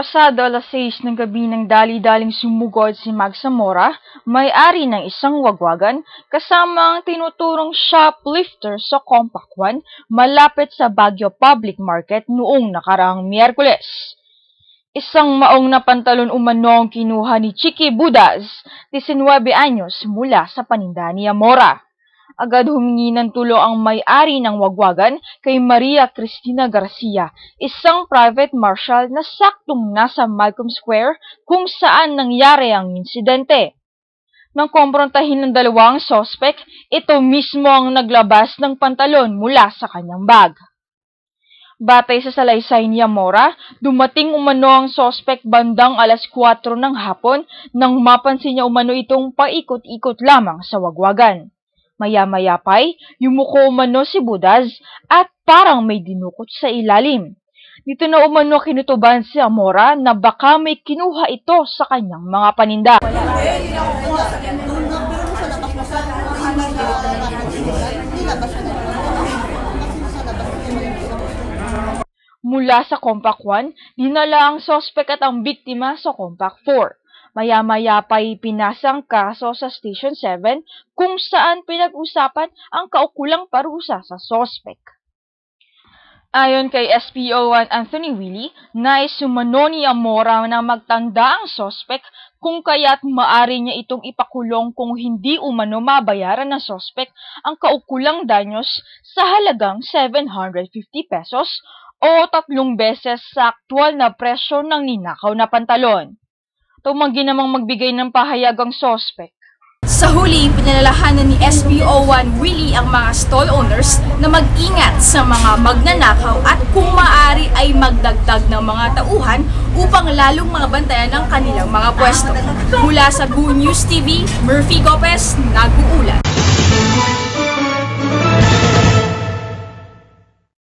Pasado alas 6 ng gabi ng dali-daling sumugod si Mag Zamora, may-ari ng isang wagwagan, kasama ang tinuturong shoplifter sa Compact One, malapit sa Baguio Public Market noong nakaraang Miyerkules. Isang maong na pantalon umano ang kinuha ni Chicky Budaz, 19 anyos, mula sa paninda ni Zamora. Agad humingi ng tulong ang may-ari ng wagwagan kay Maria Cristina Garcia, isang private marshal na saktong nasa Malcolm Square kung saan nangyari ang insidente. Nang kumprontahin ng dalawang sospek, ito mismo ang naglabas ng pantalon mula sa kanyang bag. Batay sa salaysay ni Zamora, dumating umano ang sospek bandang alas 4 ng hapon nang mapansin niya umano itong paikot-ikot lamang sa wagwagan. Maya-maya pa'y yumuko umano si Budaz at parang may dinukot sa ilalim. Dito na umano kinutuban si Zamora na baka may kinuha ito sa kanyang mga paninda. Mula sa Compact One, dinala ang sospek at ang biktima sa Compact 4. Maya-maya pa'y pinasang kaso sa Station 7 kung saan pinag-usapan ang kaukulang parusa sa sospek. Ayon kay SPO1 Anthony Willie, nais umano ni Zamora na magtanda ang sospek kung kaya't maari niya itong ipakulong kung hindi umano mabayaran ng sospek ang kaukulang danyos sa halagang 750 pesos o 3 beses sa aktwal na presyo ng ninakaw na pantalon. Tumanggi namang magbigay ng pahayag ang sospek. Sa huli, pinalalahanan ni SPO1 Willie ang mga stall owners na mag-ingat sa mga magnanakaw at kung maaari ay magdagdag ng mga tauhan upang lalong mabantayan ang kanilang mga pwesto. Mula sa Go News TV, Murphy Gopez, nag-uulat.